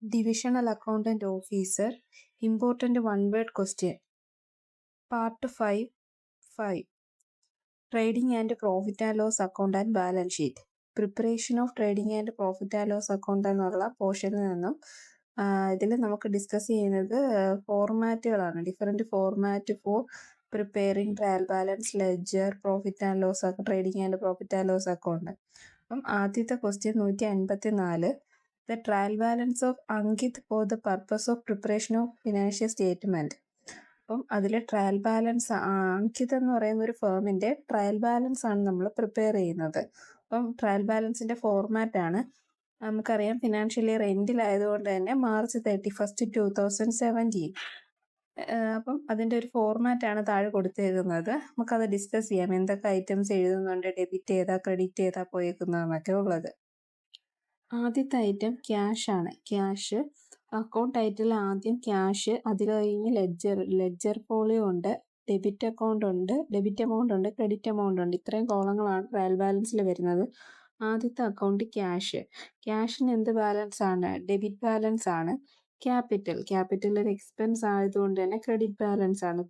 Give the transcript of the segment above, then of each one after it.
Divisional Accountant Officer, Important One-Word Question. Part 5. Trading and Profit and Loss Account and Balance Sheet. Preparation of Trading and Profit and Loss Account എന്നുള്ള പോർഷനിൽ നിന്നും ഇതിൽ നമുക്ക് discuss ചെയ്യുന്നത് ഫോർമാറ്റുകളാണ്. Different format for preparing trial balance, ledger, profit and loss, trading and profit and loss account. അപ്പം ആദ്യത്തെ question 154. The trial balance of Ankit for the purpose of preparation of financial statement. അപ്പം അതിൽ trial balance Ankit എന്ന് പറയുന്ന ഒരു ഫേമിൻ്റെ trial balance ആണ് നമ്മൾ prepare ചെയ്യുന്നത്. അപ്പം ട്രയൽ ബാലൻസിൻ്റെ ഫോർമാറ്റാണ് നമുക്കറിയാം. ഫിനാൻഷ്യൽ ഇയർ എൻഡിലായതുകൊണ്ട് തന്നെ March 31, 2017. അപ്പം അതിൻ്റെ ഒരു ഫോർമാറ്റാണ് താഴെ കൊടുത്തേക്കുന്നത്. നമുക്കത് ഡിസ്കസ് ചെയ്യാം. എന്തൊക്കെ ഐറ്റംസ് എഴുതുന്നുണ്ട്, ഡെബിറ്റ് ഏതാ, ക്രെഡിറ്റ് ഏതാ പോയേക്കുന്നതെന്നൊക്കെ ഉള്ളത്. ആദ്യത്തെ ഐറ്റം ക്യാഷ് ആണ്. ക്യാഷ് അക്കൗണ്ട് ടൈറ്റിൽ ആദ്യം ക്യാഷ്, അതിൽ കഴിഞ്ഞ് ലെഡ്ജർ ഫോളിയോ ഉണ്ട്, ഡെബിറ്റ് അക്കൗണ്ട് ഉണ്ട്, ഡെബിറ്റ് എമൗണ്ട് ഉണ്ട്, ക്രെഡിറ്റ് എമൗണ്ട് ഉണ്ട്. ഇത്രയും കോളങ്ങളാണ് ട്രയൽ ബാലൻസിൽ വരുന്നത്. ആദ്യത്തെ അക്കൗണ്ട് ക്യാഷ്. ക്യാഷിന് എന്ത് ബാലൻസ് ആണ്? ഡെബിറ്റ് ബാലൻസ് ആണ്. ക്യാപിറ്റൽ ഒരു എക്സ്പെൻസ് ആയതുകൊണ്ട് തന്നെ ക്രെഡിറ്റ് ബാലൻസ് ആണ്.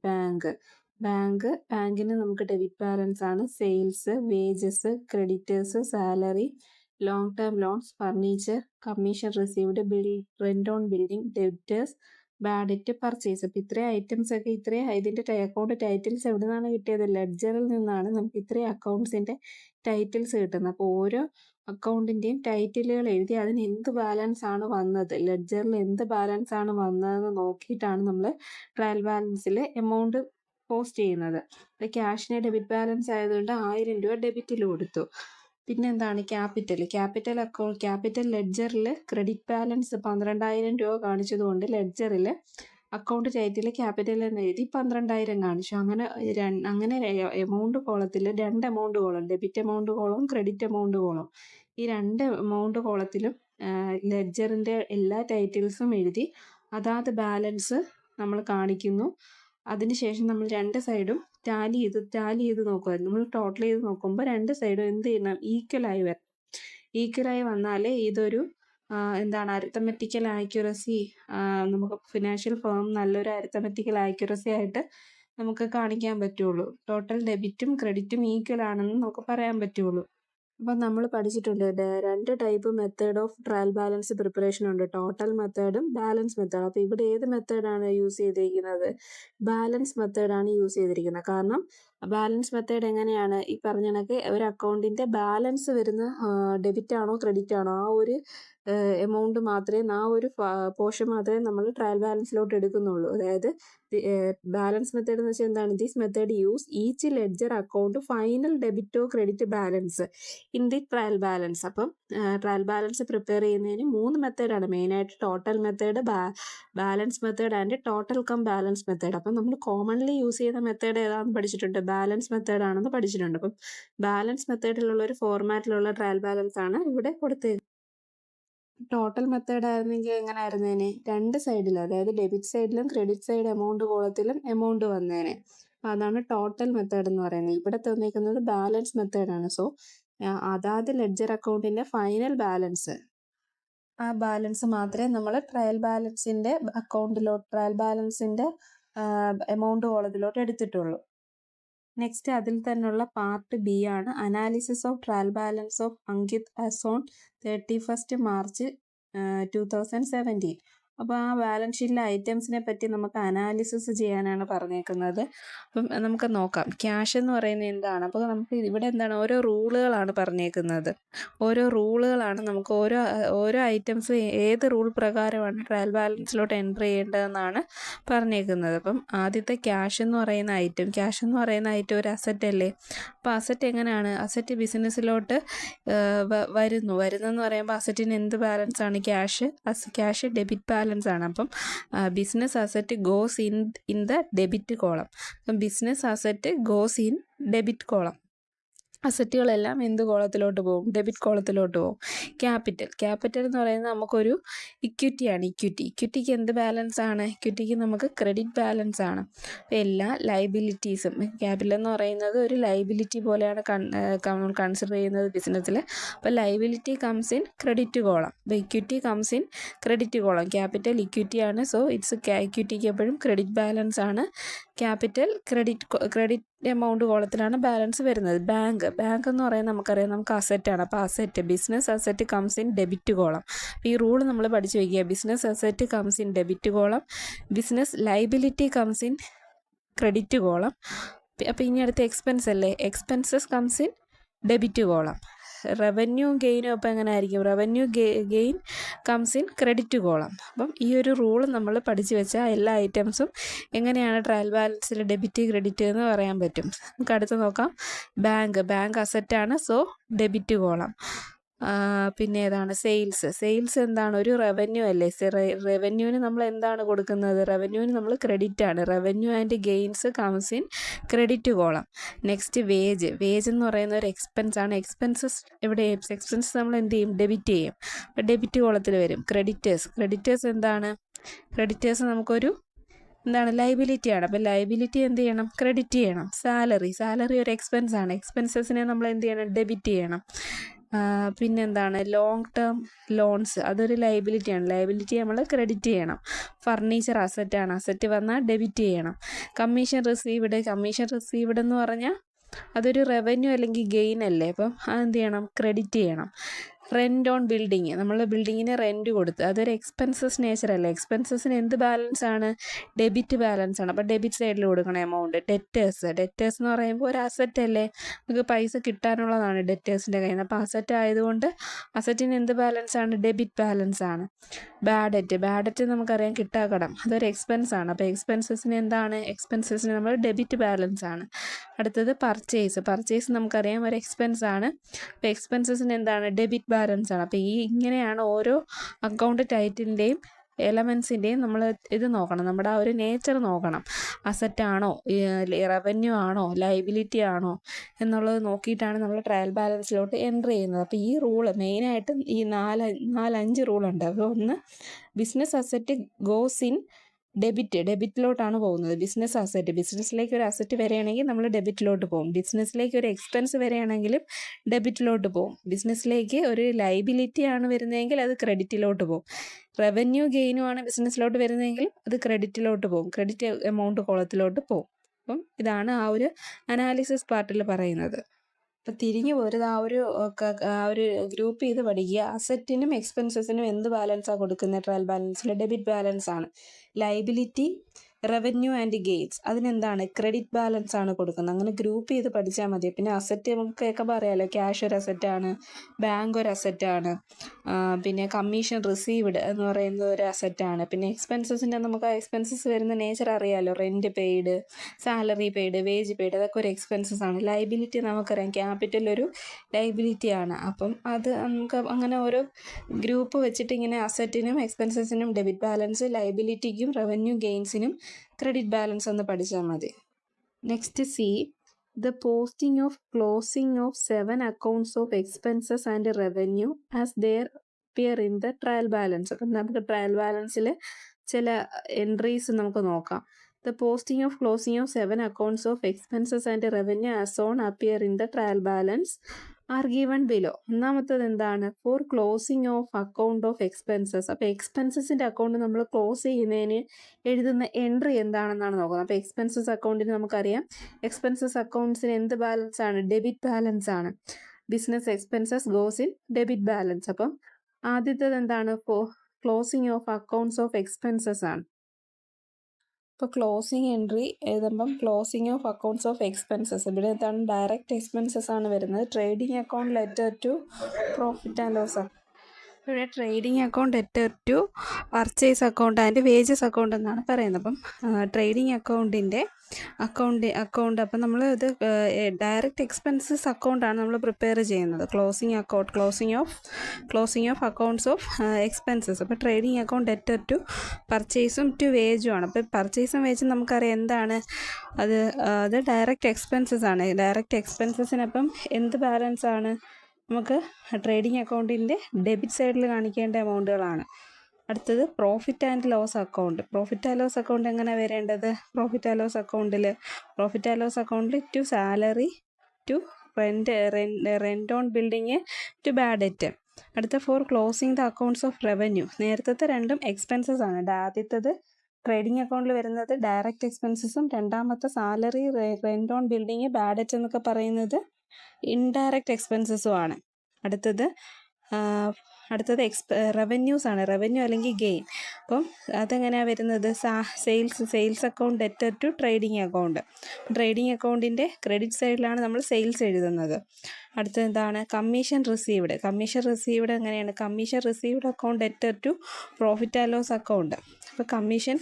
ബാങ്കിന് നമുക്ക് ഡെബിറ്റ് ബാലൻസ് ആണ്. Sales, wages, creditors, salary, long term loans, furniture, commission received, rent on building, debtors, bad debt, purchase. അപ്പം ഇത്രയും ഐറ്റംസ് ഒക്കെ ഇതിൻ്റെ അക്കൗണ്ട് ടൈറ്റിൽസ് എവിടെ നിന്നാണ് കിട്ടിയത്? ലെഡ്ജറിൽ നിന്നാണ് നമുക്ക് ഇത്രയും അക്കൗണ്ട്സിൻ്റെ ടൈറ്റിൽസ് കിട്ടുന്നത്. അപ്പോൾ ഓരോ അക്കൗണ്ടിൻ്റെയും ടൈറ്റിലുകൾ എഴുതി അതിന് എന്ത് ബാലൻസ് ആണ് വന്നത്, ലെഡ്ജറിൽ എന്ത് ബാലൻസ് ആണ് വന്നതെന്ന് നോക്കിയിട്ടാണ് നമ്മൾ ട്രയൽ ബാലൻസിൽ എമൗണ്ട് പോസ്റ്റ് ചെയ്യുന്നത്. ക്യാഷിന് ഡെബിറ്റ് ബാലൻസ് ആയതുകൊണ്ട് 1000 രൂപ ഡെബിറ്റിൽ കൊടുത്തു. പിന്നെന്താണ് ക്യാപിറ്റൽ ലെഡ്ജറിൽ ക്രെഡിറ്റ് ബാലൻസ് 12,000 രൂപ കാണിച്ചതുകൊണ്ട് ലെഡ്ജറിൽ അക്കൗണ്ട് ടൈറ്റിൽ ക്യാപിറ്റൽ എന്ന് എഴുതി 12,000 കാണിച്ചു. അങ്ങനെ എമൗണ്ട് കോളത്തിൽ 2 എമൗണ്ട് കോളം, ഡെബിറ്റ് എമൗണ്ട് കോളവും ക്രെഡിറ്റ് എമൗണ്ട് കോളവും. ഈ 2 എമൗണ്ട് കോളത്തിലും ലെഡ്ജറിൻ്റെ എല്ലാ ടൈറ്റിൽസും എഴുതി അതാത് ബാലൻസ് നമ്മൾ കാണിക്കുന്നു. അതിനുശേഷം നമ്മൾ 2 സൈഡും ടാലി ചെയ്ത് നോക്കുക. നമ്മൾ ടോട്ടൽ ചെയ്ത് നോക്കുമ്പോൾ 2 സൈഡും എന്ത് ചെയ്യണം? ഈക്വലായി വന്നാലേ ഇതൊരു അരിത്തമെറ്റിക്കൽ ആക്യുറസി, നമുക്ക് ഫിനാൻഷ്യൽ ഫേം നല്ലൊരു അരിത്തമെറ്റിക്കൽ ആക്യുറസി ആയിട്ട് നമുക്ക് കാണിക്കാൻ പറ്റുള്ളൂ. ടോട്ടൽ ഡെബിറ്റും ക്രെഡിറ്റും ഈക്വൽ ആണെന്ന് നമുക്ക് പറയാൻ പറ്റുള്ളൂ. അപ്പം നമ്മൾ പഠിച്ചിട്ടുണ്ട് 2 type method of trial balance preparation ഉണ്ട്, ടോട്ടൽ മെത്തേഡും ബാലൻസ് മെത്തേഡും. അപ്പോൾ ഇവിടെ ഏത് മെത്തേഡാണ് യൂസ് ചെയ്തിരിക്കുന്നത്? ബാലൻസ് മെത്തേഡാണ് യൂസ് ചെയ്തിരിക്കുന്നത്. കാരണം ബാലൻസ് മെത്തേഡ് എങ്ങനെയാണ്? ഈ പറഞ്ഞ കണക്ക് ഒരു അക്കൗണ്ടിൻ്റെ ബാലൻസ് വരുന്ന ഡെബിറ്റ് ആണോ ക്രെഡിറ്റ് ആണോ ആ ഒരു എമൗണ്ട് മാത്രമേ, ആ ഒരു പോർഷൻ മാത്രമേ നമ്മൾ ട്രയൽ ബാലൻസിലോട്ട് എടുക്കുന്നുള്ളൂ. അതായത് ബാലൻസ് മെത്തേഡ് എന്ന് വെച്ചാൽ എന്താണ്? This method use each ledger account final ഡെബിറ്റോ credit balance in the trial balance. അപ്പം ട്രയൽ ബാലൻസ് പ്രിപ്പയർ ചെയ്യുന്നതിന് 3 മെത്തേഡാണ് മെയിനായിട്ട്: total method, balance method and total cum balance method. അപ്പം നമ്മൾ കോമൺലി യൂസ് ചെയ്യുന്ന മെത്തേഡ് ഏതാണെന്ന് പഠിച്ചിട്ടുണ്ട്? ബാലൻസ് മെത്തേഡ് ആണെന്ന് പഠിച്ചിട്ടുണ്ട്. അപ്പം ബാലൻസ് മെത്തേഡിലുള്ള ഒരു ഫോർമാറ്റിലുള്ള ട്രയൽ ബാലൻസ് ആണ് ഇവിടെ കൊടുത്തത്. ടോട്ടൽ മെത്തേഡ് ആയിരുന്നെങ്കിൽ എങ്ങനെ ആയിരുന്നേനെ? 2 സൈഡിലും, അതായത് ഡെബിറ്റ് സൈഡിലും ക്രെഡിറ്റ് സൈഡ് എമൗണ്ട് കോളത്തിലും എമൗണ്ട് വന്നേനെ. അപ്പം അതാണ് ടോട്ടൽ മെത്തേഡ് എന്ന് പറയുന്നത്. ഇവിടെ തന്നിരിക്കുന്നത് ബാലൻസ് മെത്തേഡാണ്. സോ അതാത് ലെഡ്ജർ അക്കൗണ്ടിൻ്റെ ഫൈനൽ ബാലൻസ്, ആ ബാലൻസ് മാത്രമേ നമ്മൾ ട്രയൽ ബാലൻസിൻ്റെ ട്രയൽ ബാലൻസിൻ്റെ എമൗണ്ട് കോളത്തിലോട്ട് എടുത്തിട്ടുള്ളൂ. നെക്സ്റ്റ് അതിൽ തന്നെയുള്ള പാർട്ട് ബി ആണ് analysis of trial balance of Ankit as on 31 March 2017. അപ്പോൾ ആ ബാലൻസ് ഷീറ്റിലെ ഐറ്റംസിനെ പറ്റി നമുക്ക് അനാലിസിസ് ചെയ്യാനാണ് പറഞ്ഞേക്കുന്നത്. അപ്പം നമുക്ക് നോക്കാം. ക്യാഷ് എന്ന് പറയുന്നത് എന്താണ്? അപ്പോൾ നമുക്ക് ഇവിടെ എന്താണ്? ഓരോ റൂളുകളാണ് പറഞ്ഞേക്കുന്നത്. നമുക്ക് ഓരോ ഐറ്റംസ് ഏത് റൂൾ പ്രകാരമാണ് ട്രയൽ ബാലൻസിലോട്ട് എൻട്രി ചെയ്യേണ്ടതെന്നാണ് പറഞ്ഞേക്കുന്നത്. അപ്പം ആദ്യത്തെ ക്യാഷ് എന്ന് പറയുന്ന ഐറ്റം ഒരു അസറ്റ് അല്ലേ? അപ്പോൾ അസറ്റ് എങ്ങനെയാണ്? അസറ്റ് ബിസിനസ്സിലോട്ട് വരുന്നെന്ന് പറയുമ്പോൾ അസറ്റിന് എന്ത് ബാലൻസ് ആണ്? ക്യാഷ് ഡെബിറ്റ് ബാലൻസ് ആണ്. അപ്പം business asset goes in the debit column. അപ്പം business asset goes in debit column. അസറ്റുകളെല്ലാം എന്ത് കോളത്തിലോട്ട് പോകും? ഡെബിറ്റ് കോളത്തിലോട്ട് പോകും. ക്യാപിറ്റൽ എന്ന് പറയുന്നത് നമുക്കൊരു ഇക്വിറ്റിയാണ്. ഇക്വിറ്റിക്ക് എന്ത് ബാലൻസ് ആണ്? ഇക്വിറ്റിക്ക് നമുക്ക് ക്രെഡിറ്റ് ബാലൻസ് ആണ്. അപ്പോൾ എല്ലാ ലൈബിലിറ്റീസും ക്യാപിറ്റൽ എന്ന് പറയുന്നത് ഒരു ലൈബിലിറ്റി പോലെയാണ് കൺസിഡർ ചെയ്യുന്നത് ബിസിനസ്സിൽ. അപ്പോൾ liability comes in credit column, അപ്പോൾ equity comes in credit column. Capital ഇക്വിറ്റിയാണ്, സോ ഇറ്റ്സ് ഇക്വിറ്റിക്ക് എപ്പോഴും ക്രെഡിറ്റ് ബാലൻസ് ആണ്. ക്യാപിറ്റൽ ക്രെഡിറ്റ് എമൗണ്ട് കോളത്തിലാണ് ബാലൻസ് വരുന്നത്. ബാങ്ക് എന്ന് പറയുന്നത് നമുക്കറിയാം, നമുക്ക് അസറ്റാണ്. അപ്പോൾ business asset comes in debit column. അപ്പോൾ ഈ റൂൾ നമ്മൾ പഠിച്ചു വയ്ക്കുക. Business asset comes in debit column, business liability comes in credit column. അപ്പോൾ ഇനി അടുത്ത എക്സ്പെൻസ് അല്ലേ, expenses comes in debit column. Revenue ഗെയിനും അപ്പോൾ എങ്ങനെ ആയിരിക്കും? Revenue gain comes in credit column. അപ്പം ഈ ഒരു റൂൾ നമ്മൾ പഠിച്ചു വെച്ചാൽ എല്ലാ ഐറ്റംസും എങ്ങനെയാണ് ട്രയൽ ബാലൻസിൽ ഡെബിറ്റ് ക്രെഡിറ്റ് എന്ന് പറയാൻ പറ്റും. നമുക്ക് അടുത്ത് നോക്കാം. ബാങ്ക് അസറ്റാണ്, സോ ഡെബിറ്റ് കോളം. പിന്നെ ഏതാണ്? സെയിൽസ് എന്താണ്? ഒരു റവന്യൂ അല്ലേ. റവന്യൂവിന് നമ്മൾ എന്താണ് കൊടുക്കുന്നത്? റവന്യൂവിന് നമ്മൾ ക്രെഡിറ്റ് ആണ്. Revenue and gains comes in credit column. Next wage എന്ന് പറയുന്ന ഒരു എക്സ്പെൻസ് ആണ്. എക്സ്പെൻസസ് നമ്മൾ എന്ത് ചെയ്യും? ഡെബിറ്റ് ചെയ്യും. ഡെബിറ്റ് കോളത്തിൽ വരും. ക്രെഡിറ്റേഴ്സ് എന്താണ്? ക്രെഡിറ്റേഴ്സ് നമുക്കൊരു എന്താണ്? ലൈബിലിറ്റിയാണ്. അപ്പോൾ ലൈബിലിറ്റി എന്ത് ചെയ്യണം? ക്രെഡിറ്റ് ചെയ്യണം. സാലറി ഒരു എക്സ്പെൻസ് ആണ്. എക്സ്പെൻസസിനെ നമ്മൾ എന്ത് ചെയ്യണം? ഡെബിറ്റ് ചെയ്യണം. പിന്നെന്താണ്? ലോങ് ടേം ലോൺസ്, അതൊരു ലൈബിലിറ്റിയാണ്. ലൈബിലിറ്റി നമ്മൾ ക്രെഡിറ്റ് ചെയ്യണം. ഫർണിച്ചർ അസറ്റാണ്. അസറ്റ് വന്നാൽ ഡെബിറ്റ് ചെയ്യണം. കമ്മീഷൻ റിസീവ്ഡ് എന്ന് പറഞ്ഞാൽ അതൊരു റവന്യൂ അല്ലെങ്കിൽ ഗെയിൻ അല്ലേ. അപ്പം അതെന്ത് ചെയ്യണം? ക്രെഡിറ്റ് ചെയ്യണം. റെൻ്റ് ഓൺ ബിൽഡിങ്, നമ്മൾ ബിൽഡിങ്ങിന് റെൻറ്റ് കൊടുത്ത്, അതൊരു എക്സ്പെൻസസ് നേച്ചർ അല്ലേ. എക്സ്പെൻസസിന് എന്ത് ബാലൻസ് ആണ്? ഡെബിറ്റ് ബാലൻസ് ആണ്. അപ്പോൾ ഡെബിറ്റ് സൈഡിൽ കൊടുക്കണം എമൗണ്ട്. ഡെറ്റേഴ്സ് എന്ന് പറയുമ്പോൾ ഒരു അസറ്റ് അല്ലേ, നമുക്ക് പൈസ കിട്ടാനുള്ളതാണ് ഡെറ്റേഴ്സിൻ്റെ കയ്യിൽ നിന്ന്. അപ്പോൾ അസറ്റ് ആയതുകൊണ്ട് അസറ്റിന് എന്ത് ബാലൻസ് ആണ്? ഡെബിറ്റ് ബാലൻസ് ആണ്. ബാഡ് ഡെറ്റ് നമുക്കറിയാം, കിട്ടാക്കടം, അതൊരു എക്സ്പെൻസ് ആണ്. അപ്പോൾ എക്സ്പെൻസസിന് എന്താണ്? എക്സ്പെൻസസിന് നമ്മൾ ഡെബിറ്റ് ബാലൻസ് ആണ്. അടുത്തത് പർച്ചേസ് നമുക്കറിയാം, ഒരു എക്സ്പെൻസ് ആണ്. അപ്പോൾ എക്സ്പെൻസസിന് എന്താണ്? ഡെബിറ്റ് ബാലൻസ് ആണ്. അപ്പോൾ ഇങ്ങനെയാണ് ഓരോ അക്കൗണ്ട് ടൈറ്റിൻ്റെയും എലമെൻസിൻ്റെയും നമ്മൾ ഇത് നോക്കണം, നമ്മുടെ ആ ഒരു നേച്ചർ നോക്കണം. അസറ്റാണോ, റവന്യൂ ആണോ, ലൈബിലിറ്റി ആണോ എന്നുള്ളത് നോക്കിയിട്ടാണ് നമ്മൾ ട്രയൽ ബാലൻസിലോട്ട് എൻ്റർ ചെയ്യുന്നത്. അപ്പോൾ ഈ റൂള് മെയിനായിട്ടും ഈ 4-5 റൂളുണ്ട്. അപ്പോൾ ഒന്ന്, ബിസിനസ് അസറ്റ് ഗോസ് ഇൻ ഡെബിറ്റിലോട്ടാണ് പോകുന്നത്. ബിസിനസ്സിലേക്ക് ഒരു അസറ്റ് വരികയാണെങ്കിൽ നമ്മൾ ഡെബിറ്റിലോട്ട് പോകും. ബിസിനസ്സിലേക്ക് ഒരു എക്സ്പെൻസ് വരികയാണെങ്കിലും ഡെബിറ്റിലോട്ട് പോകും. ബിസിനസ്സിലേക്ക് ഒരു ലൈബിലിറ്റി ആണ് വരുന്നതെങ്കിൽ അത് ക്രെഡിറ്റിലോട്ട് പോകും. റവന്യൂ ഗെയിനുമാണ് ബിസിനസ്സിലോട്ട് വരുന്നതെങ്കിൽ അത് ക്രെഡിറ്റിലോട്ട് പോകും. ക്രെഡിറ്റ് എമൗണ്ട് കോളത്തിലോട്ട് പോകും. അപ്പം ഇതാണ് ആ ഒരു അനാലിസിസ് പാർട്ടിൽ പറയുന്നത്. അപ്പം തിരിഞ്ഞു പോരുത്, ആ ഒരു ഗ്രൂപ്പ് ചെയ്ത് പഠിക്കുക. അസറ്റിനും എക്സ്പെൻസസിനും എന്ത് ബാലൻസാണ് കൊടുക്കുന്നത്? ട്രയൽ ബാലൻസിൽ ഡെബിറ്റ് ബാലൻസ് ആണ്. ലൈബിലിറ്റി, റവന്യൂ ആൻഡ് ഗെയിൻസ്, അതിനെന്താണ്? ക്രെഡിറ്റ് ബാലൻസ് ആണ് കൊടുക്കുന്നത്. അങ്ങനെ ഗ്രൂപ്പ് ചെയ്ത് പഠിച്ചാൽ മതി. പിന്നെ അസറ്റ് നമുക്ക് കേൾക്കുമ്പോൾ അറിയാമല്ലോ, ക്യാഷ് ഒരു അസറ്റാണ്, ബാങ്ക് ഒരു അസറ്റാണ്, പിന്നെ കമ്മീഷൻ റിസീവ്ഡ് എന്ന് പറയുന്നത് ഒരു അസറ്റാണ്. പിന്നെ എക്സ്പെൻസസിൻ്റെ നമുക്ക് ആ എക്സ്പെൻസസ് വരുന്ന നേച്ചർ അറിയാമല്ലോ, rent paid, salary paid, wage paid, അതൊക്കെ ഒരു എക്സ്പെൻസസ് ആണ്. ലൈബിലിറ്റി നമുക്കറിയാം, ക്യാപിറ്റൽ ഒരു ലൈബിലിറ്റി ആണ്. അപ്പം അത് നമുക്ക് അങ്ങനെ ഓരോ ഗ്രൂപ്പ് വെച്ചിട്ട് ഇങ്ങനെ അസറ്റിനും എക്സ്പെൻസസിനും ഡെബിറ്റ് ബാലൻസ്, ലൈബിലിറ്റിക്കും റവന്യൂ ഗെയിൻസിനും ക്രെഡിറ്റ് ബാലൻസ് ഒന്ന് പഠിച്ചാൽ മതി. Next the posting of closing of 7 accounts of expenses and revenue as there appear in the trial balance. അപ്പം നമുക്ക് ട്രയൽ ബാലൻസിൽ ചില എൻട്രീസ് നമുക്ക് നോക്കാം. The posting of closing of 7 accounts of expenses and revenue as on appear in the trial balance are given below. ഒന്നാമത്തത് എന്താണ്? For closing of account of expenses. അപ്പോൾ എക്സ്പെൻസസിൻ്റെ account നമ്മൾ ക്ലോസ് ചെയ്യുന്നതിന് എഴുതുന്ന എൻട്രി എന്താണെന്നാണ് നോക്കുന്നത്. അപ്പോൾ എക്സ്പെൻസസ് അക്കൗണ്ടിന് നമുക്കറിയാം, എക്സ്പെൻസസ് അക്കൗണ്ട്സിന് എന്ത് ബാലൻസ് ആണ്? ഡെബിറ്റ് ബാലൻസ് ആണ്. Business expenses goes in debit balance. അപ്പം ആദ്യത്തേത് എന്താണ്? Closing of accounts of expenses ആണ്. ഇപ്പോൾ ക്ലോസിങ് എൻട്രി എഴുതുമ്പം closing of accounts of expenses, ഇവിടെ എന്താണ്? ഡയറക്റ്റ് എക്സ്പെൻസസ് ആണ് വരുന്നത്. Trading account debtor to profit and loss ആണ്. ഇവിടെ trading account debtor to purchase account and wages account എന്നാണ് പറയുന്നത്. അപ്പം ട്രേഡിംഗ് അക്കൗണ്ട് അപ്പം നമ്മൾ ഇത് ഡയറക്റ്റ് എക്സ്പെൻസസ് അക്കൗണ്ടാണ് നമ്മൾ പ്രിപ്പയർ ചെയ്യുന്നത്. Closing of accounts of expenses. അപ്പോൾ ട്രേഡിംഗ് അക്കൗണ്ട് ഡെറ്റർ ടു പർച്ചേസും ടു വേജും ആണ്. അപ്പോൾ പർച്ചേസും വേജും നമുക്കറിയാം എന്താണ് അത് ഡയറക്റ്റ് എക്സ്പെൻസസ് ആണ്. ഡയറക്റ്റ് എക്സ്പെൻസസിനപ്പം എന്ത് ബാലൻസ് ആണ് നമുക്ക് ട്രേഡിംഗ് അക്കൗണ്ടിൻ്റെ ഡെബിറ്റ് സൈഡിൽ കാണിക്കേണ്ട എമൗണ്ടുകളാണ്. അടുത്തത് profit and loss account. Profit and loss account എങ്ങനെ വരേണ്ടത്? പ്രോഫിറ്റ് ആൻഡ് ലോസ് അക്കൗണ്ടിൽ to salary, to rent on building, to bad debt. അടുത്ത for closing the accounts of revenue. നേരത്തെ രണ്ടും എക്സ്പെൻസസ് ആണ്. ആദ്യത്തത് ട്രേഡിംഗ് അക്കൗണ്ടിൽ വരുന്നത് ഡയറക്റ്റ് എക്സ്പെൻസസും, രണ്ടാമത്തെ salary, rent on building, bad debt എന്നൊക്കെ പറയുന്നത് ഇൻഡയറക്റ്റ് എക്സ്പെൻസസും ആണ്. അടുത്തത് റവന്യൂസ് ആണ്. റവന്യൂ അല്ലെങ്കിൽ ഗെയിൻ. അപ്പം അതെങ്ങനെയാണ് വരുന്നത്? Sales account debtor to trading account. Trading അക്കൗണ്ടിൻ്റെ ക്രെഡിറ്റ് സൈഡിലാണ് നമ്മൾ സെയിൽസ് എഴുതുന്നത്. അടുത്തത് എന്താണ്? കമ്മീഷൻ റിസീവ്ഡ് എങ്ങനെയാണ്? Commission received account debtor to profit and loss account. അപ്പോൾ കമ്മീഷൻ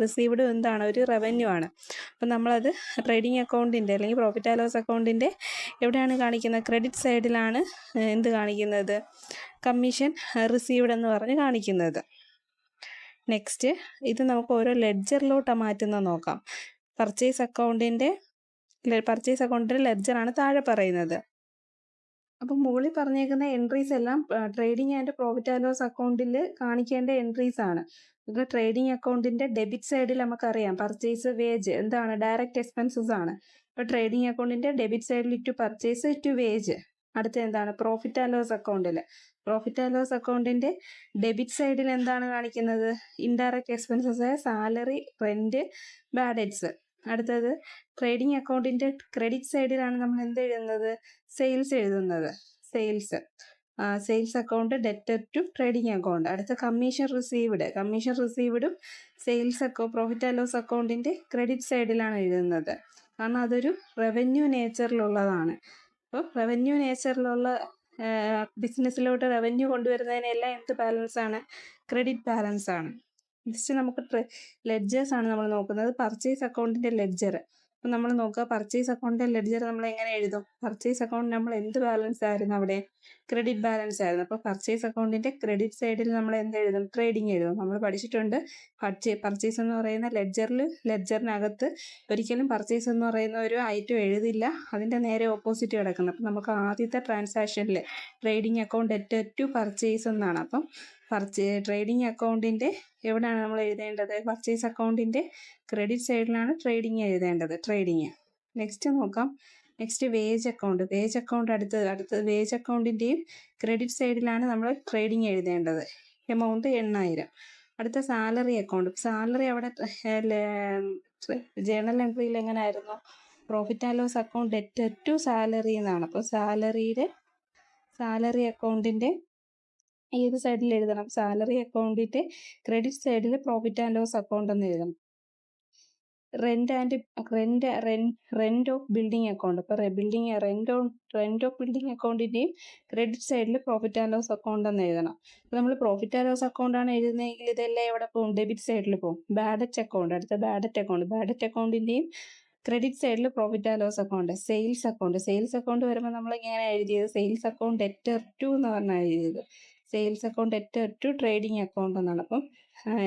റിസീവ്ഡ് എന്താണ്? ഒരു റവന്യൂ ആണ്. അപ്പം നമ്മളത് ട്രേഡിംഗ് അക്കൗണ്ടിൻ്റെ അല്ലെങ്കിൽ പ്രോഫിറ്റ് ആൻഡ് ലോസ് അക്കൗണ്ടിൻ്റെ എവിടെയാണ് കാണിക്കുന്നത്? ക്രെഡിറ്റ് സൈഡിലാണ് എന്ത് കാണിക്കുന്നത്? കമ്മീഷൻ റിസീവ്ഡ് എന്ന് പറഞ്ഞ് കാണിക്കുന്നത്. നെക്സ്റ്റ്, ഇത് നമുക്ക് ഓരോ ലെഡ്ജറിലോട്ടാണ് മാറ്റുന്നത് നോക്കാം. പർച്ചേസ് അക്കൗണ്ടിൻ്റെ ലെഡ്ജറാണ് താഴെ പറയുന്നത്. അപ്പം മുകളിൽ പറഞ്ഞേക്കുന്ന എൻട്രീസ് എല്ലാം trading and profit and loss അക്കൗണ്ടിൽ കാണിക്കേണ്ട എൻട്രീസ് ആണ്. ഇത് ട്രേഡിംഗ് അക്കൗണ്ടിൻ്റെ ഡെബിറ്റ് സൈഡിൽ നമുക്കറിയാം പർച്ചേസ്, വേജ് എന്താണ്? ഡയറക്റ്റ് എക്സ്പെൻസസ് ആണ്. ഇപ്പോൾ ട്രേഡിംഗ് അക്കൗണ്ടിൻ്റെ ഡെബിറ്റ് സൈഡിൽ ടു പർച്ചേസ്, ടു വേജ്. അടുത്ത എന്താണ്? പ്രോഫിറ്റ് ആൻഡ് ലോസ് അക്കൗണ്ടിൻ്റെ ഡെബിറ്റ് സൈഡിൽ എന്താണ് കാണിക്കുന്നത്? Indirect expenses, salary, rent, bad debts. അടുത്തത് ട്രേഡിംഗ് അക്കൗണ്ടിൻ്റെ ക്രെഡിറ്റ് സൈഡിലാണ് നമ്മൾ എന്ത് എഴുതുന്നത്? സെയിൽസ് എഴുതുന്നത്. Sales account debtor to trading account. അടുത്ത കമ്മീഷൻ റിസീവ്ഡും പ്രോഫിറ്റ് ആൻഡ് ലോസ് അക്കൗണ്ടിൻ്റെ ക്രെഡിറ്റ് സൈഡിലാണ് എഴുതുന്നത്. കാരണം അതൊരു റവന്യൂ നേച്ചറിലുള്ളതാണ്. അപ്പോൾ റവന്യൂ നേച്ചറിലുള്ള ബിസിനസ്സിലോട്ട് റവന്യൂ കൊണ്ടുവരുന്നതിനെല്ലാം എന്ത് ബാലൻസ് ആണ്? ക്രെഡിറ്റ് ബാലൻസ് ആണ്. നെക്സ്റ്റ് നമുക്ക് ലെഡ്ജേഴ്സ് ആണ് നമ്മൾ നോക്കുന്നത്. പർച്ചേസ് അക്കൗണ്ടിൻ്റെ ലെഡ്ജർ. അപ്പം നമ്മൾ നോക്കുക, പർച്ചേസ് അക്കൗണ്ടിൻ്റെ ലെഡ്ജർ നമ്മൾ എങ്ങനെ എഴുതും? പർച്ചേസ് അക്കൗണ്ട് നമ്മൾ എന്ത് ബാലൻസ് ആയിരുന്നു അവിടെ? ക്രെഡിറ്റ് ബാലൻസ് ആയിരുന്നു. അപ്പോൾ പർച്ചേസ് അക്കൗണ്ടിൻ്റെ ക്രെഡിറ്റ് സൈഡിൽ നമ്മൾ എന്ത് എഴുതും? ട്രേഡിംഗ് എഴുതും. നമ്മൾ പഠിച്ചിട്ടുണ്ട് പർച്ചേസ് എന്ന് പറയുന്ന ലെഡ്ജറിനകത്ത് ഒരിക്കലും പർച്ചേസ് എന്ന് പറയുന്ന ഒരു ഐറ്റം എഴുതില്ല. അതിൻ്റെ നേരെ ഓപ്പോസിറ്റ് കിടക്കുന്നത്. അപ്പം നമുക്ക് ആദ്യത്തെ ട്രാൻസാക്ഷനിൽ trading account debtor to purchase എന്നാണ്. അപ്പം ട്രേഡിംഗ് അക്കൗണ്ടിൻ്റെ എവിടെയാണ് നമ്മൾ എഴുതേണ്ടത്? പർച്ചേസ് അക്കൗണ്ടിൻ്റെ ക്രെഡിറ്റ് സൈഡിലാണ് ട്രേഡിംഗ് എഴുതേണ്ടത്. നെക്സ്റ്റ് നോക്കാം. Next wage account. വേജ് അക്കൗണ്ടിൻ്റെയും ക്രെഡിറ്റ് സൈഡിലാണ് നമ്മൾ ട്രേഡിംഗ് എഴുതേണ്ടത്. എമൗണ്ട് 8000. അടുത്ത സാലറി അക്കൗണ്ട്. സാലറി അവിടെ ജേണൽ എൻട്രിയിൽ എങ്ങനെയായിരുന്നു? Profit and loss account debtor to salary എന്നാണ്. അപ്പോൾ സാലറി അക്കൗണ്ടിൻ്റെ ഏത് സൈഡിൽ എഴുതണം? സാലറി അക്കൗണ്ടിൻ്റെ ക്രെഡിറ്റ് സൈഡിൽ പ്രോഫിറ്റ് ആൻഡ് ലോസ് അക്കൗണ്ട് എന്ന് എഴുതണം. Rent of building account. അപ്പോൾ റെന്റ് ഓഫ് ബിൽഡിംഗ് അക്കൗണ്ടിൻ്റെയും ക്രെഡിറ്റ് സൈഡിൽ പ്രോഫിറ്റ് ആൻഡ് ലോസ് അക്കൗണ്ട് എന്ന് എഴുതണം. അപ്പോൾ നമ്മൾ പ്രോഫിറ്റ് ആൻഡ് ലോസ് അക്കൗണ്ടാണ് എഴുതുന്നതെങ്കിൽ ഇതെല്ലാം എവിടെ പോകും? ഡെബിറ്റ് സൈഡിൽ പോകും. Bad debt account. അടുത്ത ബാഡ് ഡെറ്റ് അക്കൗണ്ടിൻ്റെയും ക്രെഡിറ്റ് സൈഡിൽ profit and loss account. Sales account വരുമ്പോൾ നമ്മൾ ഇങ്ങനെ എഴുതിയത് സെയിൽസ് അക്കൗണ്ട് ഡെറ്റർ ടു എന്ന് പറഞ്ഞാൽ എഴുതിയത്. Sales account debtor to trading account എന്നാണ്. അപ്പം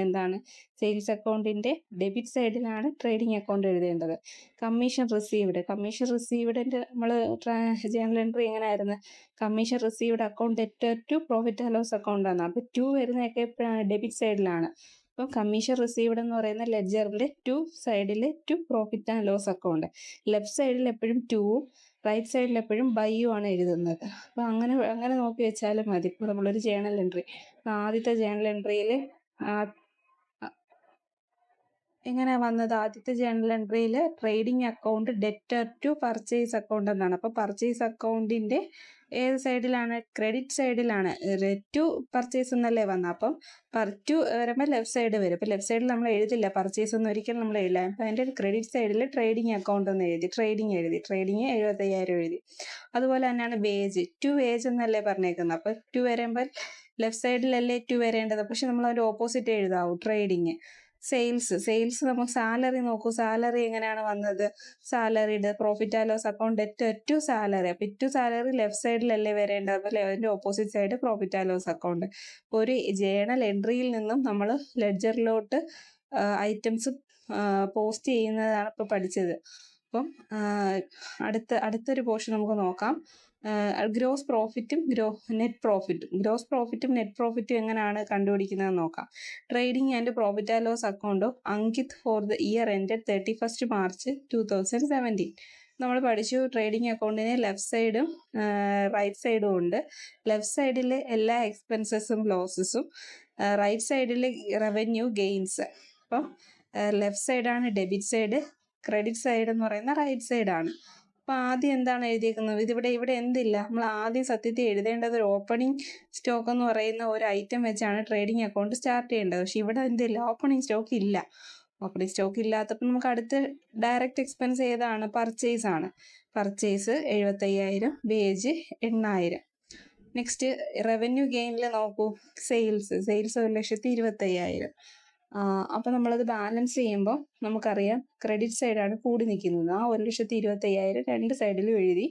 എന്താണ്? സെയിൽസ് അക്കൗണ്ടിൻ്റെ ഡെബിറ്റ് സൈഡിലാണ് ട്രേഡിംഗ് അക്കൗണ്ട് എഴുതേണ്ടത്. കമ്മീഷൻ റിസീവ്ഡിൻ്റെ നമ്മൾ ജേണൽ എൻട്രി എങ്ങനെയായിരുന്നു? Commission received account debtor to profit and loss account ആണ്. അപ്പോൾ ടു വരുന്നതൊക്കെ എപ്പോഴാണ്? ഡെബിറ്റ് സൈഡിലാണ്. അപ്പോൾ കമ്മീഷൻ റിസീവ്ഡ് എന്ന് പറയുന്ന ലെഡ്ജറിൻ്റെ ടു സൈഡിൽ to profit and loss account. Left സൈഡിൽ എപ്പോഴും ടൂവും റൈറ്റ് സൈഡിൽ എപ്പോഴും ബൈയും ആണ് എഴുതുന്നത്. അപ്പോൾ അങ്ങനെ നോക്കി വെച്ചാലും മതി. ഇപ്പോൾ നമ്മളൊരു ജേണൽ എൻട്രി, ആദ്യത്തെ ജേണൽ എൻട്രിയിൽ എങ്ങനെയാണ് വന്നത്? ആദ്യത്തെ ജേണൽ എൻട്രിയിൽ trading account debtor to purchase account എന്നാണ്. അപ്പോൾ പർച്ചേസ് അക്കൗണ്ടിൻ്റെ ഏത് സൈഡിലാണ്? ക്രെഡിറ്റ് സൈഡിലാണ്. ടു പർച്ചേസ് എന്നല്ലേ വന്നത്. അപ്പം ടു വരുമ്പോൾ ലെഫ്റ്റ് സൈഡ് വരും. അപ്പോൾ ലെഫ്റ്റ് സൈഡിൽ നമ്മൾ എഴുതില്ല പർച്ചേസ് ഒന്നും ഒരിക്കലും നമ്മൾ എഴുതില്ല. അപ്പോൾ അതിൻ്റെ ക്രെഡിറ്റ് സൈഡിൽ ട്രേഡിംഗ് അക്കൗണ്ട് എന്ന് എഴുതി. ട്രേഡിംഗ് 75,000 എഴുതി. അതുപോലെ തന്നെയാണ് വേജ്. ടു വേജ് എന്നല്ലേ പറഞ്ഞേക്കുന്നത്. അപ്പോൾ ടു വരുമ്പോൾ ലെഫ്റ്റ് സൈഡിലല്ലേ ടു വരേണ്ടത്, പക്ഷെ നമ്മൾ അതിൻ്റെ ഓപ്പോസിറ്റ് എഴുതാവൂ. ട്രേഡിങ്. സെയിൽസ് നമുക്ക് സാലറി നോക്കൂ. സാലറി എങ്ങനെയാണ് വന്നത്? സാലറിയുടെ profit and loss account to salary. അപ്പം ടു സാലറി ലെഫ്റ്റ് സൈഡിലല്ലേ വരേണ്ടത്, അപ്പോൾ അതിൻ്റെ opposite side profit and loss account. ഒരു ജേണൽ എൻട്രിയിൽ നിന്നും നമ്മൾ ലെഡ്ജറിലോട്ട് ഐറ്റംസ് പോസ്റ്റ് ചെയ്യുന്നതാണ് ഇപ്പോൾ പഠിച്ചത്. അപ്പം അടുത്തൊരു പോർഷൻ നമുക്ക് നോക്കാം. ഗ്രോസ് പ്രോഫിറ്റും നെറ്റ് പ്രോഫിറ്റും എങ്ങനെയാണ് കണ്ടുപിടിക്കുന്നതെന്ന് നോക്കാം. Trading and profit and loss account of Ankit for the year ended 31 March 2017. നമ്മൾ പഠിച്ചു ട്രേഡിംഗ് അക്കൗണ്ടിന് ലെഫ്റ്റ് സൈഡും റൈറ്റ് സൈഡും ഉണ്ട്. ലെഫ്റ്റ് സൈഡിൽ എല്ലാ എക്സ്പെൻസസും ലോസസും, റൈറ്റ് സൈഡിൽ റവന്യൂ ഗെയിൻസ്. അപ്പം ലെഫ്റ്റ് സൈഡാണ് ഡെബിറ്റ് സൈഡ്, ക്രെഡിറ്റ് സൈഡ് എന്ന് പറയുന്ന റൈറ്റ് സൈഡാണ്. അപ്പോൾ ആദ്യം എന്താണ് എഴുതിയേക്കുന്നത്? ഇവിടെ എന്തില്ല, നമ്മൾ ആദ്യം സത്യത്തിൽ എഴുതേണ്ടത് ഒരു ഓപ്പണിംഗ് സ്റ്റോക്ക് എന്ന് പറയുന്ന ഒരു ഐറ്റം വെച്ചാണ് ട്രേഡിംഗ് അക്കൗണ്ട് സ്റ്റാർട്ട് ചെയ്യേണ്ടത്. പക്ഷെ ഇവിടെ എന്തില്ല, ഓപ്പണിംഗ് സ്റ്റോക്ക് ഇല്ല. ഓപ്പണിംഗ് സ്റ്റോക്ക് ഇല്ലാത്തപ്പോൾ നമുക്ക് അടുത്ത ഡയറക്റ്റ് എക്സ്പെൻസ് ഏതാണ്? പർച്ചേസ് ആണ്. Purchase 75,000, wage 8,000. നെക്സ്റ്റ് റവന്യൂ ഗെയിനിൽ നോക്കൂ, സെയിൽസ് 1,25,000. അപ്പം നമ്മളത് ബാലൻസ് ചെയ്യുമ്പോൾ നമുക്കറിയാം ക്രെഡിറ്റ് സൈഡാണ് കൂടി നിൽക്കുന്നത്. ആ 1,25,000 രണ്ട് സൈഡിലും എഴുതി.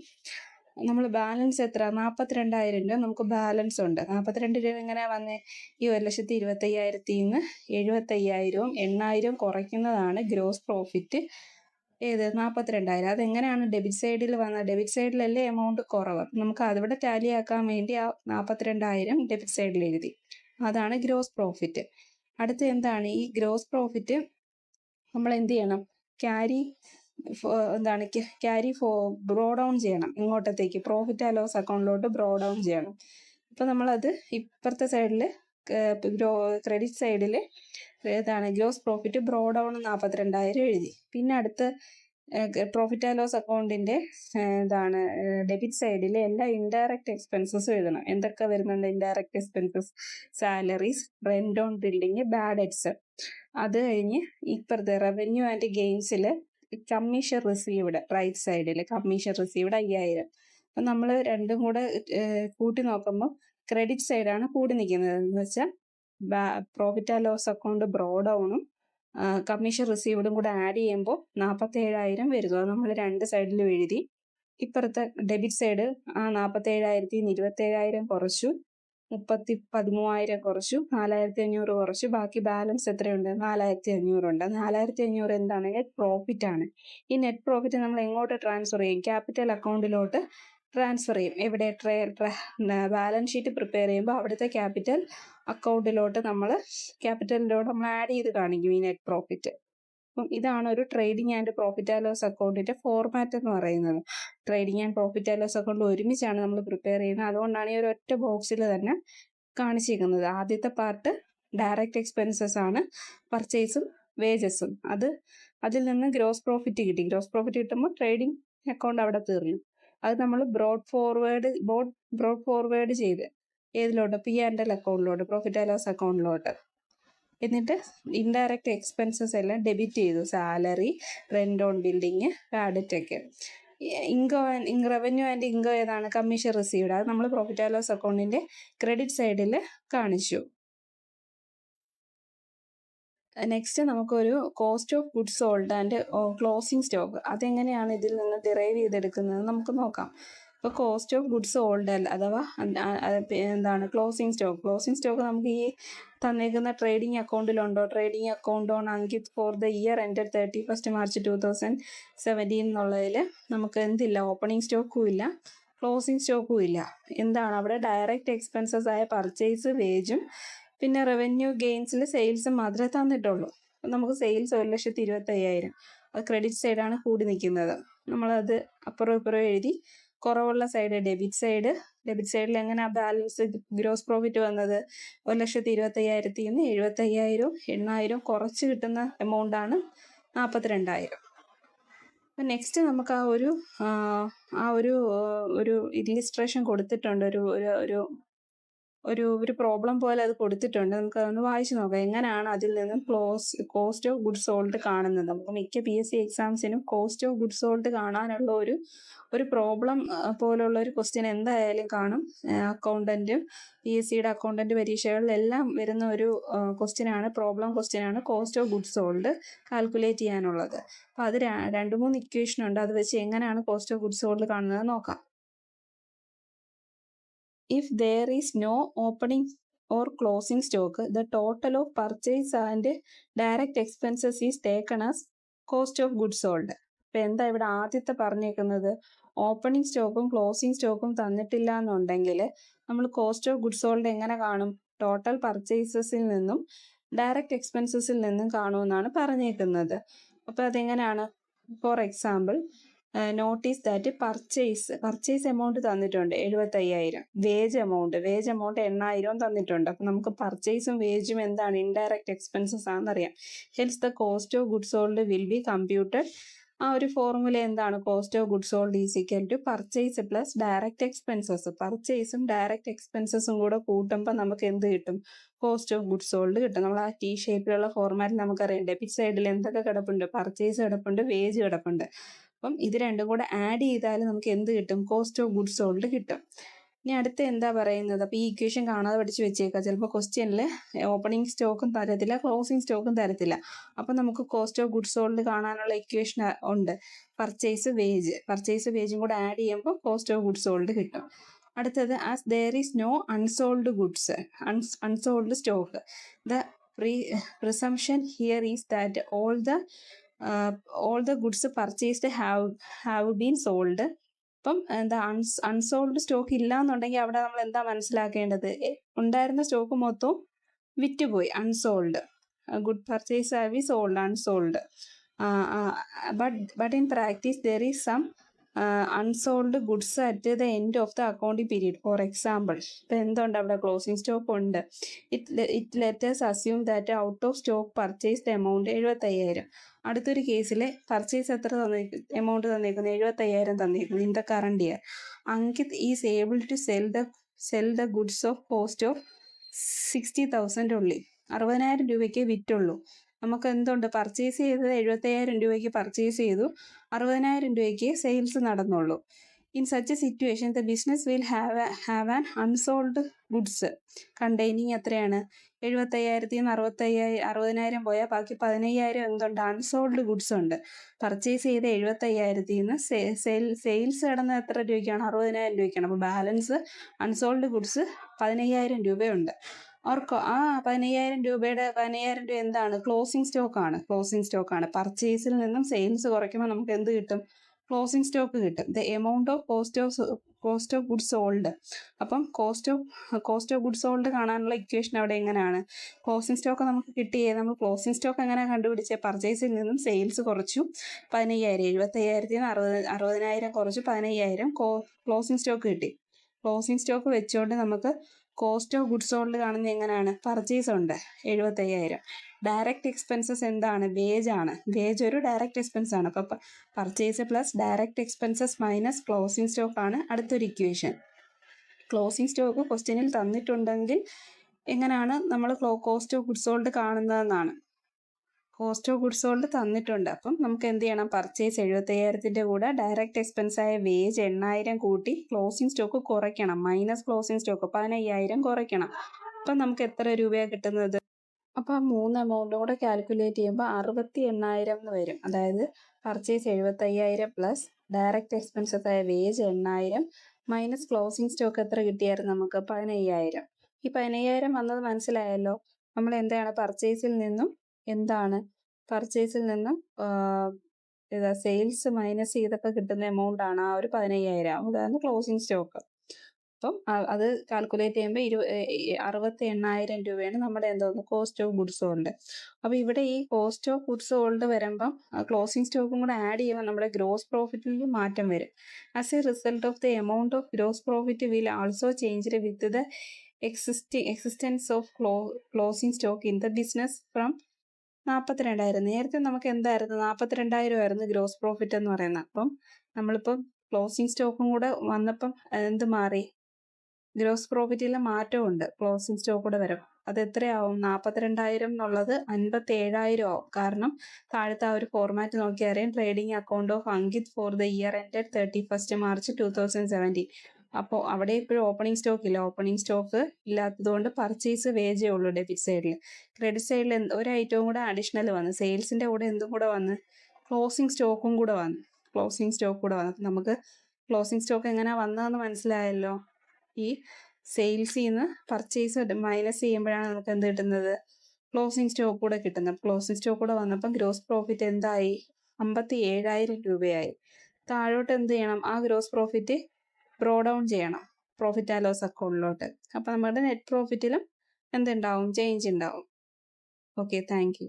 നമ്മൾ ബാലൻസ് എത്ര? 42,000 രൂപ നമുക്ക് ബാലൻസ് ഉണ്ട്. 42 രൂപ എങ്ങനെയാണ് വന്നേ? ഈ 1,25,000 നിന്ന് 75,000 8,000 കുറയ്ക്കുന്നതാണ് ഗ്രോസ് പ്രോഫിറ്റ്. ഏത്? 42,000. അതെങ്ങനെയാണ് ഡെബിറ്റ് സൈഡിൽ വന്നത്? ഡെബിറ്റ് സൈഡിലല്ലേ എമൗണ്ട് കുറവ്. നമുക്ക് അതിവിടെ ടാലി ആക്കാൻ വേണ്ടി ആ 42,000 ഡെബിറ്റ് സൈഡിൽ എഴുതി. അതാണ് ഗ്രോസ് പ്രോഫിറ്റ്. അടുത്ത എന്താണ്? ഈ ഗ്രോസ് പ്രോഫിറ്റ് നമ്മൾ എന്ത് ചെയ്യണം? ബ്രോ ഡൗൺ ചെയ്യണം ഇങ്ങോട്ടത്തേക്ക്, പ്രോഫിറ്റ് ആൻഡ് ലോസ് അക്കൗണ്ടിലോട്ട് ബ്രോ ഡൗൺ ചെയ്യണം. അപ്പം നമ്മളത് ഇപ്പുറത്തെ സൈഡിൽ ക്രെഡിറ്റ് സൈഡിൽ ഏതാണ്? ഗ്രോസ് പ്രോഫിറ്റ് ബ്രോ ഡൗൺ 42,000 എഴുതി. പിന്നെ അടുത്ത് പ്രോഫിറ്റ് ആൻഡ് ലോസ് അക്കൗണ്ടിൻ്റെ ഡെബിറ്റ് സൈഡിൽ എല്ലാ ഇൻഡയറക്റ്റ് എക്സ്പെൻസസും എഴുതണം. എന്തൊക്കെ വരുന്നുണ്ട് indirect expenses? Salaries, rent on building, bad debts. അത് കഴിഞ്ഞ് ഇപ്പുറത്തെ റവന്യൂ ആൻഡ് ഗെയിൻസിൽ കമ്മീഷൻ റിസീവ്ഡ്, റൈറ്റ് സൈഡിൽ കമ്മീഷൻ റിസീവ്ഡ് 5,000. അപ്പം നമ്മൾ രണ്ടും കൂടെ കൂട്ടി നോക്കുമ്പോൾ ക്രെഡിറ്റ് സൈഡാണ് കൂടി നിൽക്കുന്നത്. എന്ന് വെച്ചാൽ profit and loss account brought ഡൗണും കമ്മീഷൻ റിസീവ്ഡും കൂടെ ആഡ് ചെയ്യുമ്പോൾ 47,000 വരുന്നു. അത് നമ്മൾ രണ്ട് സൈഡിലും എഴുതി. ഇപ്പുറത്തെ ഡെബിറ്റ് സൈഡ് ആ 47,000 27,000 കുറച്ചു, 13,000 കുറച്ചു, 4,500 കുറച്ചു. ബാക്കി ബാലൻസ് എത്രയുണ്ട്? 4,500 ഉണ്ട്. 4,500 എന്താണ്? നെറ്റ് പ്രോഫിറ്റ് ആണ്. ഈ നെറ്റ് പ്രോഫിറ്റ് നമ്മൾ എങ്ങോട്ട് ട്രാൻസ്ഫർ ചെയ്യും? ക്യാപിറ്റൽ അക്കൗണ്ടിലോട്ട് ട്രാൻസ്ഫർ ചെയ്യും. എവിടെ? ബാലൻസ് ഷീറ്റ് പ്രിപ്പയർ ചെയ്യുമ്പോൾ അവിടുത്തെ ക്യാപിറ്റൽ അക്കൗണ്ടിലോട്ട് നമ്മൾ ആഡ് ചെയ്ത് കാണിക്കും ഈ നെറ്റ് പ്രോഫിറ്റ്. അപ്പം ഇതാണ് ഒരു trading and profit and loss അക്കൗണ്ടിൻ്റെ ഫോർമാറ്റ് എന്ന് പറയുന്നത്. Trading and profit and loss account ഒരുമിച്ചാണ് നമ്മൾ പ്രിപ്പയർ ചെയ്യുന്നത്. അതുകൊണ്ടാണ് ഈ ഒരു ഒറ്റ ബോക്സിൽ തന്നെ കാണിച്ചിരിക്കുന്നത്. ആദ്യത്തെ പാർട്ട് ഡയറക്റ്റ് എക്സ്പെൻസസ് ആണ്, പർച്ചേസും വേജസും. അതിൽ നിന്ന് ഗ്രോസ് പ്രോഫിറ്റ് കിട്ടി. ഗ്രോസ് പ്രോഫിറ്റ് കിട്ടുമ്പോൾ ട്രേഡിംഗ് അക്കൗണ്ട് അവിടെ തീർന്നു. അത് നമ്മൾ ബ്രോഡ് ഫോർവേഡ് ചെയ്ത് ഏതിലോട്ട്? P&L അക്കൗണ്ടിലോട്ട്, പ്രോഫിറ്റ് ആൻഡ് ലോസ് അക്കൗണ്ടിലോട്ട്. എന്നിട്ട് ഇൻഡയറക്റ്റ് എക്സ്പെൻസസ് എല്ലാം ഡെബിറ്റ് ചെയ്തു. Salary, rent on building, bad debt. Revenue and income ഏതാണ്? Commission received. അത് നമ്മൾ പ്രോഫിറ്റ് ആൻഡ് ലോസ് അക്കൗണ്ടിൻ്റെ ക്രെഡിറ്റ് സൈഡിൽ കാണിച്ചു. നെക്സ്റ്റ് നമുക്കൊരു cost of goods sold and closing stock. അതെങ്ങനെയാണ് ഇതിൽ നിന്ന് ഡിറൈവ് ചെയ്തെടുക്കുന്നത് നമുക്ക് നോക്കാം. ഇപ്പോൾ കോസ്റ്റ് ഓഫ് ഗുഡ്സ് സോൾഡ് അഥവാ ക്ലോസിംഗ് സ്റ്റോക്ക് നമുക്ക് ഈ തന്നേക്കുന്ന ട്രേഡിംഗ് അക്കൗണ്ടിലുണ്ടോ? Trading account on Ankit for the year ended 31 March 2017 എന്നുള്ളതിൽ നമുക്ക് എന്തില്ല? ഓപ്പണിംഗ് സ്റ്റോക്കും ഇല്ല, ക്ലോസിംഗ് സ്റ്റോക്കും ഇല്ല. എന്താണ് അവിടെ? ഡയറക്റ്റ് എക്സ്പെൻസസ് ആയ പർച്ചേസ്, വേജും പിന്നെ റവന്യൂ ഗെയിൻസിൽ സെയിൽസും മാത്രമേ തന്നിട്ടുള്ളൂ. അപ്പം നമുക്ക് സെയിൽസ് 1,25,000. അത് ക്രെഡിറ്റ് സൈഡാണ് കൂടി നിൽക്കുന്നത്. നമ്മളത് അപ്പുറം ഇപ്പുറം എഴുതി. കുറവുള്ള സൈഡ് ഡെബിറ്റ് സൈഡിൽ എങ്ങനെയാണ് ബാലൻസ് ഗ്രോസ് പ്രോഫിറ്റ് വന്നത്? 1,25,000 നിന്ന് 75,000 8,000 കുറച്ച് കിട്ടുന്ന എമൗണ്ടാണ് 42,000. അപ്പം നെക്സ്റ്റ് നമുക്ക് ആ ഒരു ഇല്ലിസ്ട്രേഷൻ കൊടുത്തിട്ടുണ്ട്. ഒരു ഒരു പ്രോബ്ലം പോലെ അത് കൊടുത്തിട്ടുണ്ട്. നമുക്കതൊന്ന് വായിച്ചു നോക്കാം. എങ്ങനെയാണ് അതിൽ നിന്നും കോസ്റ്റ് ഓഫ് ഗുഡ്സ് സോൾഡ് കാണുന്നത്. നമുക്ക് മിക്ക PSC എക്സാംസിനും കോസ്റ്റ് ഓഫ് ഗുഡ്സ് സോൾഡ് കാണാനുള്ള ഒരു പ്രോബ്ലം പോലുള്ള ഒരു ക്വസ്റ്റ്യൻ എന്തായാലും കാണും. അക്കൗണ്ടന്റും PSCയുടെ അക്കൗണ്ടന്റ് പരീക്ഷകളിലെല്ലാം വരുന്ന ഒരു പ്രോബ്ലം ക്വസ്റ്റ്യൻ ആണ് cost of goods sold calculate ചെയ്യാനുള്ളത്. അപ്പോൾ അത് 2-3 ഇക്വേഷൻ ഉണ്ട്. അത് വെച്ച് എങ്ങനെയാണ് കോസ്റ്റ് ഓഫ് ഗുഡ്സ് സോൾഡ് കാണുന്നത് നോക്കാം. If there is no opening or closing stock, the total of purchase and direct expenses is taken as cost of goods sold. ഇപ്പം എന്താ ഇവിടെ ആദ്യത്തെ പറഞ്ഞേക്കുന്നത്, ഓപ്പണിംഗ് സ്റ്റോക്കും ക്ലോസിംഗ് സ്റ്റോക്കും തന്നിട്ടില്ല എന്നുണ്ടെങ്കിൽ നമ്മൾ കോസ്റ്റ് ഓഫ് ഗുഡ്സ് സോൾഡ് എങ്ങനെ കാണും? ടോട്ടൽ പർച്ചേസസിൽ നിന്നും ഡയറക്റ്റ് എക്സ്പെൻസസിൽ നിന്നും കാണുമെന്നാണ് പറഞ്ഞേക്കുന്നത്. അപ്പോൾ അതെങ്ങനെയാണ്? For example, notice that purchase amount തന്നിട്ടുണ്ട് 75,000. വേജ് എമൗണ്ട് 8,000 തന്നിട്ടുണ്ട്. അപ്പം നമുക്ക് പർച്ചേസും വേജും എന്താണ്? ഇൻഡയറക്റ്റ് എക്സ്പെൻസസ് ആണെന്നറിയാം. Hence the cost of goods sold will be computed. ആ ഒരു ഫോർമുല എന്താണ്? Cost of goods sold is equal to purchase plus direct expenses. പർച്ചേസും ഡയറക്റ്റ് എക്സ്പെൻസസും കൂടെ കൂട്ടുമ്പോൾ നമുക്ക് എന്ത് കിട്ടും? കോസ്റ്റ് ഓഫ് ഗുഡ്സ് സോൾഡ് കിട്ടും. നമ്മൾ ആ T ഷേപ്പിലുള്ള ഫോർമാറ്റിൽ നമുക്കറിയാം. ഡെബിറ്റ് സൈഡിൽ എന്തൊക്കെ കിടപ്പുണ്ട്? പർച്ചേസ് കിടപ്പുണ്ട്, വേജ് കിടപ്പുണ്ട്. അപ്പം ഇത് രണ്ടും കൂടെ ആഡ് ചെയ്താൽ നമുക്ക് എന്ത് കിട്ടും? കോസ്റ്റ് ഓഫ് ഗുഡ്സ് സോൾഡ് കിട്ടും. ഇനി അടുത്ത എന്താ പറയുന്നത്? അപ്പോൾ ഈ ഇക്വേഷൻ കാണാതെ പഠിച്ച് വെച്ചേക്കാം. ചിലപ്പോൾ ക്വസ്റ്റ്യനിൽ ഓപ്പണിംഗ് സ്റ്റോക്കും തരത്തില്ല, ക്ലോസിംഗ് സ്റ്റോക്കും തരത്തില്ല. അപ്പം നമുക്ക് കോസ്റ്റ് ഓഫ് ഗുഡ്സ് സോൾഡ് കാണാനുള്ള ഇക്വേഷൻ ഉണ്ട്. പർച്ചേസ് വേജും കൂടെ ആഡ് ചെയ്യുമ്പോൾ കോസ്റ്റ് ഓഫ് ഗുഡ്സ് സോൾഡ് കിട്ടും. അടുത്തത്, as there is no unsold stock, the presumption here is that all the goods purchased have been sold. അപ്പം എന്താ അൺസോൾഡ് സ്റ്റോക്ക് ഇല്ല എന്നുണ്ടെങ്കിൽ അവിടെ നമ്മൾ എന്താ മനസ്സിലാക്കേണ്ടത്? ഉണ്ടായിരുന്ന സ്റ്റോക്ക് മൊത്തവും വിറ്റുപോയി. Unsold good purchase have been sold, unsold. But in practice there is some unsold goods at the end of the accounting period. For example, ഇപ്പം എന്തുണ്ട് അവിടെ? ക്ലോസിംഗ് സ്റ്റോക്ക് ഉണ്ട്. It let's assume that out of stock purchased amount 75,000. അടുത്തൊരു കേസിൽ purchase എത്ര amount തന്നേക്കുന്നു? 75,000 തന്നേക്കുന്നു in the current year. Ankit is able to sell the goods of cost of 60,000 ഉള്ളി. 60,000 രൂപയ്ക്ക് വിറ്റുള്ളൂ. നമുക്ക് എന്തുണ്ട്? പർച്ചേസ് ചെയ്തത് 75,000 രൂപയ്ക്ക് പർച്ചേസ് ചെയ്തു, 60,000 രൂപയ്ക്ക് സെയിൽസ് നടന്നുള്ളൂ. In such a situation the business will have an unsold goods containing എത്രയാണ്? 75,000 നിന്ന് 60,000 പോയാൽ ബാക്കി 15,000 എന്തുണ്ട്? അൺസോൾഡ് ഗുഡ്സ് ഉണ്ട്. പർച്ചേസ് ചെയ്ത് 75,000 നിന്ന് സെയിൽസ് കിടന്ന എത്ര രൂപയ്ക്കാണ്? 60,000 രൂപയ്ക്കാണ്. അപ്പോൾ ബാലൻസ് അൺസോൾഡ് ഗുഡ്സ് 15,000 രൂപയുണ്ട്. ഓർക്കോ, ആ 15,000 രൂപ എന്താണ്? ക്ലോസിംഗ് സ്റ്റോക്കാണ്. പർച്ചേസിൽ നിന്നും സെയിൽസ് കുറയ്ക്കുമ്പോൾ നമുക്ക് എന്ത് കിട്ടും? ക്ലോസിംഗ് സ്റ്റോക്ക് കിട്ടും. The amount of cost of goods sold. അപ്പം കോസ്റ്റ് ഓഫ് ഗുഡ്സ് സോൾഡ് കാണാനുള്ള ഇക്വേഷൻ അവിടെ എങ്ങനെയാണ്? ക്ലോസിംഗ് സ്റ്റോക്ക് നമുക്ക് കിട്ടിയേ. നമ്മൾ ക്ലോസിംഗ് സ്റ്റോക്ക് എങ്ങനെ കണ്ടുപിടിച്ചേ? പർച്ചേസിൽ നിന്നും സെയിൽസ് കുറച്ചു 15,000. 75,000 നിന്ന് 60,000 കുറച്ചു 15,000 ക്ലോസിംഗ് സ്റ്റോക്ക് കിട്ടി. ക്ലോസിംഗ് സ്റ്റോക്ക് വെച്ചുകൊണ്ട് നമുക്ക് കോസ്റ്റ് ഓഫ് ഗുഡ്സ് സോൾഡ് കാണുന്നത് എങ്ങനെയാണ്? പർച്ചേസ് ഉണ്ട് 75,000. ഡയറക്റ്റ് എക്സ്പെൻസസ് എന്താണ്? വേജ് ഒരു ഡയറക്റ്റ് എക്സ്പെൻസ് ആണ്. അപ്പോൾ purchase plus direct expenses minus closing stock ആണ് അടുത്തൊരു ഇക്വേഷൻ. ക്ലോസിംഗ് സ്റ്റോക്ക് ക്വസ്റ്റ്യനിൽ തന്നിട്ടുണ്ടെങ്കിൽ എങ്ങനെയാണ് നമ്മൾ കോസ്റ്റ് ഓഫ് ഗുഡ്സ് സോൾഡ് കാണുന്നതെന്നാണ്. കോസ്റ്റ് ഓഫ് ഗുഡ്സ് സോൾഡ് തന്നിട്ടുണ്ട്. അപ്പം നമുക്ക് എന്ത് ചെയ്യണം? പർച്ചേസ് 75,000 കൂടെ ഡയറക്റ്റ് എക്സ്പെൻസ് ആയ വേജ് 8,000 കൂട്ടി ക്ലോസിംഗ് സ്റ്റോക്ക് കുറയ്ക്കണം. മൈനസ് ക്ലോസിംഗ് സ്റ്റോക്ക് 15,000 കുറയ്ക്കണം. അപ്പം നമുക്ക് എത്ര രൂപയാണ് കിട്ടുന്നത്? അപ്പോൾ 3 എമൗണ്ടും കൂടെ കാൽക്കുലേറ്റ് ചെയ്യുമ്പോൾ 68,000 എന്ന് വരും. അതായത് പർച്ചേസ് 75,000 പ്ലസ് ഡയറക്റ്റ് എക്സ്പെൻസസ് ആയ വേജ് 8,000 മൈനസ് ക്ലോസിംഗ് സ്റ്റോക്ക് എത്ര കിട്ടിയായിരുന്നു നമുക്ക്? 15,000. ഈ 15,000 വന്നത് മനസ്സിലായല്ലോ. നമ്മൾ എന്താണ്? പർച്ചേസിൽ നിന്നും സെയിൽസ് മൈനസ് ചെയ്തൊക്കെ കിട്ടുന്ന എമൗണ്ട് ആണ് ആ ഒരു 15,000. അതാണ് ക്ലോസിംഗ് സ്റ്റോക്ക്. അപ്പം അത് കാൽക്കുലേറ്റ് ചെയ്യുമ്പോൾ 68,000 രൂപയാണ് നമ്മുടെ കോസ്റ്റ് ഓഫ് ഗുഡ്സ് സോൾഡ്. അപ്പോൾ ഇവിടെ ഈ കോസ്റ്റ് ഓഫ് ഗുഡ്സ് സോൾഡ് വരുമ്പം ക്ലോസിംഗ് സ്റ്റോക്കും കൂടെ ആഡ് ചെയ്യുമ്പോൾ നമ്മുടെ ഗ്രോസ് പ്രോഫിറ്റിൽ മാറ്റം വരും. As A result of the amount of gross profit will also change with the existence of closing stock in the business from 42,000. നേരത്തെ നമുക്ക് എന്തായിരുന്നു? 42,000 ആയിരുന്നു ഗ്രോസ് പ്രോഫിറ്റ് എന്ന് പറയുന്നത്. അപ്പം നമ്മളിപ്പം ക്ലോസിംഗ് സ്റ്റോക്കും കൂടെ വന്നപ്പം എന്ത് മാറി? ഗ്രോസ് പ്രോഫിറ്റിൽ മാറ്റമുണ്ട്. ക്ലോസിംഗ് സ്റ്റോക്ക് കൂടെ വരും. അത് എത്രയാവും? 42,000 എന്നുള്ളത് 57,000 ആവും. കാരണം താഴത്തെ ആ ഒരു ഫോർമാറ്റ് നോക്കിയാൽ അറിയാം, trading account of Ankit for the year ended 31 March 2017. അപ്പോൾ അവിടെ ഇപ്പോഴും ഓപ്പണിംഗ് സ്റ്റോക്ക് ഇല്ല. ഓപ്പണിംഗ് സ്റ്റോക്ക് ഇല്ലാത്തതുകൊണ്ട് പർച്ചേസ് വേജേ ഉള്ളൂ ഡെബിറ്റ് സൈഡിൽ. ക്രെഡിറ്റ് സൈഡിൽ ഒരു ഐറ്റവും കൂടെ അഡീഷണൽ വന്ന്, സെയിൽസിൻ്റെ കൂടെ എന്തും കൂടെ വന്ന്, ക്ലോസിംഗ് സ്റ്റോക്കും കൂടെ വന്നു. അപ്പം നമുക്ക് ക്ലോസിംഗ് സ്റ്റോക്ക് എങ്ങനെയാണ് വന്നതെന്ന് മനസ്സിലായല്ലോ. ഈ സെയിൽസിൽ നിന്ന് പർച്ചേസ് മൈനസ് ചെയ്യുമ്പോഴാണ് നമുക്ക് എന്ത് കിട്ടുന്നത്? ക്ലോസിംഗ് സ്റ്റോക്ക് കൂടെ കിട്ടുന്നത്. ക്ലോസിംഗ് സ്റ്റോക്ക് കൂടെ വന്നപ്പം ഗ്രോസ് പ്രോഫിറ്റ് എന്തായി? 57,000 രൂപയായി. താഴോട്ട് എന്ത് ചെയ്യണം? ആ ഗ്രോസ് പ്രോഫിറ്റ് ബ്രോ ഡൗൺ ചെയ്യണം പ്രോഫിറ്റ് ആൻഡ് ലോസ് അക്കൗണ്ടിലോട്ട്. അപ്പം നമ്മുടെ നെറ്റ് പ്രോഫിറ്റിലും എന്തുണ്ടാവും? ചേഞ്ച് ഉണ്ടാവും. Okay, thank you.